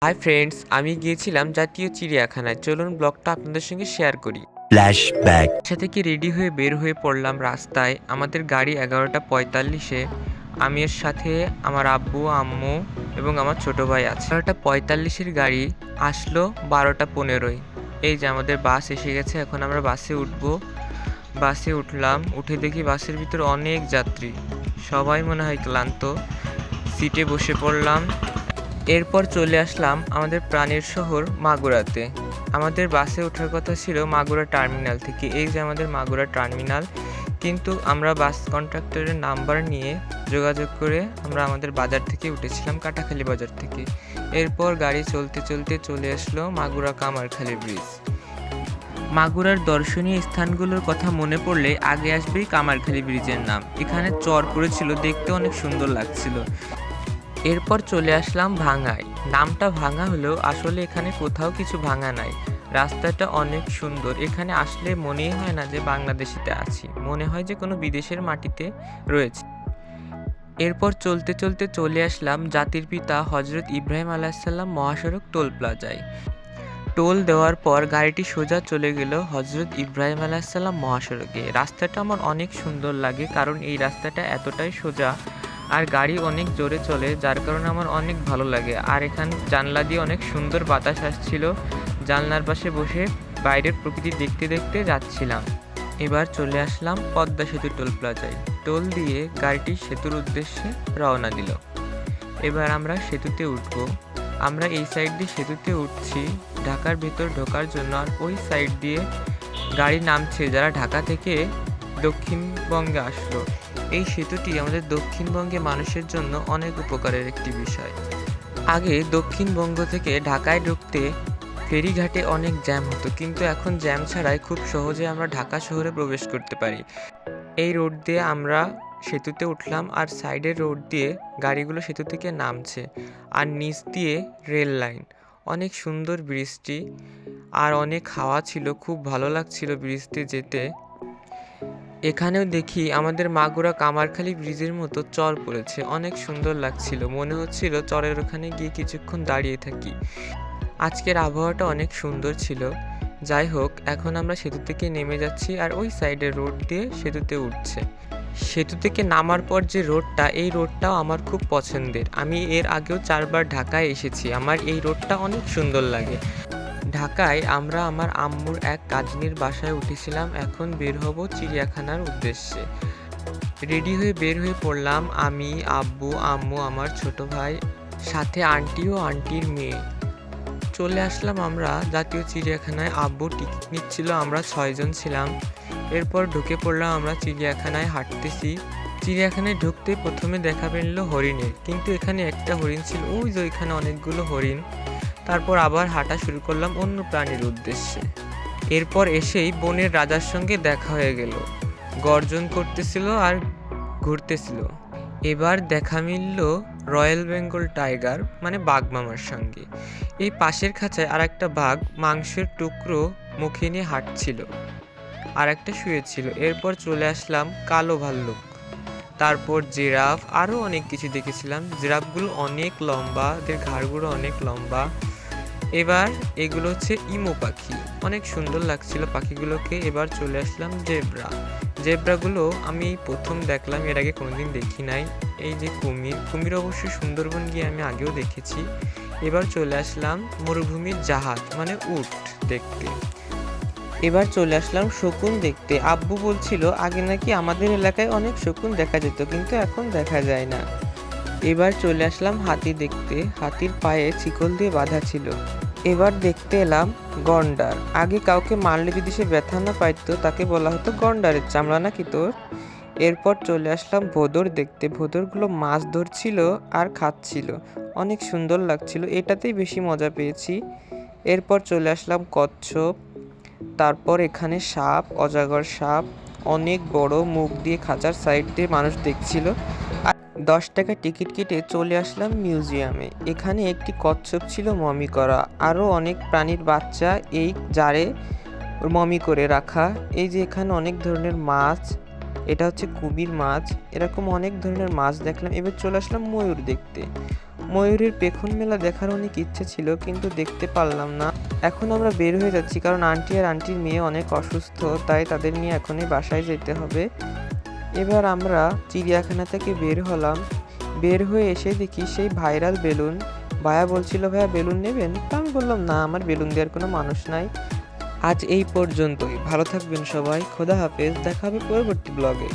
Hi friends, আমি গিয়েছিলাম জাতীয় চিড়িয়াখানায়। চলুন ব্লগটা আপনাদের সঙ্গে শেয়ার করি। ফ্ল্যাশব্যাক। বাসা থেকে রেডি হয়ে বের হয়ে পড়লাম রাস্তায়। আমাদের গাড়ি 11:45-এ। আমি এর সাথে আমার আব্বু, আম্মু এবং আমার ছোট ভাই আছে। 11:45-এর গাড়ি আসলো 12:15-য়। এই যে আমাদের বাস এসে গেছে, এখন আমরা বাসে উঠবো। বাসে উঠলাম, উঠে দেখি বাসের ভিতর অনেক যাত্রী, সবাই মনে হয় ক্লান্ত। সিটে বসে পড়লাম। এরপর চলে আসলাম আমাদের প্রাণের শহর মাগুরাতে। আমাদের বাসে ওঠার কথা ছিল মাগুরা টার্মিনাল থেকে। এই যে আমাদের মাগুরা টার্মিনাল, কিন্তু আমরা বাস কন্ট্রাক্টরের নাম্বার নিয়ে যোগাযোগ করে আমরা আমাদের বাজার থেকে উঠেছিলাম, কাটাখালী বাজার থেকে। এরপর গাড়ি চলতে চলতে চলে আসলো মাগুরা কামারখালী ব্রিজ। মাগুরার দর্শনীয় স্থানগুলোর কথা মনে পড়লে আগে আসবেই কামারখালী ব্রিজের নাম। এখানে চর পড়েছিল, দেখতে অনেক সুন্দর লাগছিল। এরপর চলে আসলাম ভাঙায়। নামটা ভাঙা হলেও আসলে এখানে কোথাও কিছু ভাঙা নাই। রাস্তাটা অনেক সুন্দর, এখানে আসলে মনেই হয় না যে বাংলাদেশিতে আছি, মনে হয় যে কোনো বিদেশের মাটিতে রয়েছে। এরপর চলতে চলতে চলে আসলাম জাতির পিতা হজরত ইব্রাহিম আলাইসাল্লাম মহাসড়ক টোল প্লাজায়। টোল দেওয়ার পর গাড়িটি সোজা চলে গেল হজরত ইব্রাহিম আলাইসাল্লাম মহাসড়কে। রাস্তাটা আমার অনেক সুন্দর লাগে, কারণ এই রাস্তাটা এতটাই সোজা আর গাড়ি অনেক জোরে চলে, যার কারণে আমার অনেক ভালো লাগে। আর এখানে জানলা দিয়ে অনেক সুন্দর বাতাস আসছিল। জানলার পাশে বসে বাইরের প্রকৃতি দেখতে দেখতে যাচ্ছিলাম। এবার চলে আসলাম পদ্মা সেতু টোল প্লাজায়। টোল দিয়ে গাড়িটি সেতুর উদ্দেশ্যে রওনা দিল। এবার আমরা সেতুতে উঠব। আমরা এই সাইড দিয়ে সেতুতে উঠছি ঢাকার ভেতর ঢোকার জন্য, আর ওই সাইড দিয়ে গাড়ি নামছে যারা ঢাকা থেকে দক্ষিণবঙ্গে আসলো। এই সেতুটি আমাদের দক্ষিণবঙ্গে মানুষের জন্য অনেক উপকারের একটি বিষয়। আগে দক্ষিণবঙ্গ থেকে ঢাকায় ঢুকতে ফেরিঘাটে অনেক জ্যাম হতো, কিন্তু এখন জ্যাম ছাড়াই খুব সহজে আমরা ঢাকা শহরে প্রবেশ করতে পারি। এই রোড দিয়ে আমরা সেতুতে উঠলাম, আর সাইডের রোড দিয়ে গাড়িগুলো সেতু থেকে নামছে, আর নিচ দিয়ে রেল লাইন। অনেক সুন্দর ব্রিজটি, আর অনেক হাওয়া ছিল, খুব ভালো লাগছিল ব্রিজ দিয়ে যেতে। এখানেও দেখি আমাদের মাগুরা কামারখালী ব্রিজের মতো চর পড়েছে, অনেক সুন্দর লাগছিল। মনে হচ্ছিল চরের ওখানে গিয়ে কিছুক্ষণ দাঁড়িয়ে থাকি। আজকের আবহাওয়াটা অনেক সুন্দর ছিল। যাই হোক, এখন আমরা সেতু থেকে নেমে যাচ্ছি, আর ওই সাইডের রোড দিয়ে সেতুতে উঠছে। সেতু থেকে নামার পর যে রোডটা, এই রোডটাও আমার খুব পছন্দের। আমি এর আগেও 4বার ঢাকায় এসেছি, আমার এই রোডটা অনেক সুন্দর লাগে। ঢাকায় আমরা আমার আম্মুর এক কাজিনের বাসায় উঠেছিলাম। এখন বের হব চিড়িয়াখানার উদ্দেশ্যে। রেডি হয়ে বের হয়ে পড়লাম আমি, আব্বু, আম্মু, আমার ছোট ভাই, সাথে আন্টি ও আন্টির মেয়ে। চলে আসলাম আমরা জাতীয় চিড়িয়াখানায়। আব্বু টিকিট নিচ্ছিল, আমরা 6 জন ছিলাম। এরপর ঢুকে পড়লাম আমরা চিড়িয়াখানায়, হাঁটতেছি। চিড়িয়াখানায় ঢুকতে প্রথমে দেখা পেল হরিণের, কিন্তু এখানে একটা হরিণ ছিল, ওই যে ওইখানে অনেকগুলো হরিণ। তারপর আবার হাঁটা শুরু করলাম অন্য প্রাণীর উদ্দেশ্যে। এরপর এসেই বনের রাজার সঙ্গে দেখা হয়ে গেল, গর্জন করতেছিল আর ঘুরতেছিল। এবার দেখা মিলল রয়্যাল বেঙ্গল টাইগার মানে বাঘ মামার সঙ্গে। এই পাশের খাঁচায় আর একটা বাঘ মাংসের টুকরো মুখে নিয়ে হাঁটছিল, আর একটা শুয়েছিল। এরপর চলে আসলাম কালো ভাল্লুক, তারপর জিরাফ, আরও অনেক কিছু দেখেছিলাম। জিরাফগুলো অনেক লম্বা, এদের ঘাড়গুলো অনেক লম্বা। এবার এগুলো হচ্ছে ইমু পাখি, অনেক সুন্দর লাগছিল পাখিগুলোকে। এবার চলে আসলাম জেব্রা। জেব্রাগুলো আমি প্রথম দেখলাম, এর আগে কোনোদিন দেখি নাই। এই যে কুমির, কুমির অবশ্যই সুন্দরবন গিয়ে আমি আগেও দেখেছি। এবার চলে আসলাম মরুভূমির জাহাজ মানে উট দেখতে। এবার চলে আসলাম শকুন দেখতে। আব্বু বলছিল আগে নাকি আমাদের এলাকায় অনেক শকুন দেখা যেত, কিন্তু এখন দেখা যায় না। এবার চলে আসলাম হাতি দেখতে। হাতির পায়ে শিকল দিয়ে বাঁধা ছিল। এবার দেখতে এলাম গন্ডার। আগে কাউকে মারলে যদি সে ব্যথা না পাইতো, তাকে বলা হতো গন্ডারের চামড়া নাকি তোর। এরপর চলে আসলাম ভোঁদর দেখতে। ভোঁদরগুলো মাছ ধরছিল আর খাচ্ছিল, অনেক সুন্দর লাগছিল, এটাতেই বেশি মজা পেয়েছি। এরপর চলে আসলাম কচ্ছপ। তারপর এখানে সাপ, অজগর সাপ, অনেক বড়, মুখ দিয়ে খাঁচার সাইড দিয়ে মানুষ দেখছিল। আর 10 টাকা টিকিট কেটে চলে আসলাম মিউজিয়ামে। এখানে একটি কচ্ছপ ছিল মমি করা, আরও অনেক প্রাণীর বাচ্চা এই জারে মমি করে রাখা। এই যে এখানে অনেক ধরনের মাছ, এটা হচ্ছে কুমির মাছ, এরকম অনেক ধরনের মাছ দেখলাম। এবার চলে আসলাম ময়ূর দেখতে। ময়ূরের পেখম মেলা দেখার অনেক ইচ্ছে ছিল, কিন্তু দেখতে পারলাম না। এখন আমরা বের হয়ে যাচ্ছি, কারণ আন্টি আর আন্টির মেয়ে অনেক অসুস্থ, তাই তাদের নিয়ে এখনই বাসায় যেতে হবে। এবার আমরা চিড়িয়াখানা থেকে বের হলাম। বের হয়ে এসে দেখি সেই ভাইরাল বেলুন। ভাইয়া বলছিল, ভাইয়া বেলুন নেবেন? তা আমি বললাম, না, আমার বেলুন দেওয়ার কোনো মানুষ নাই। আজ এই পর্যন্তই। ভালো থাকবেন সবাই। খোদা হাফেজ। দেখা হবে পরবর্তী ব্লগে।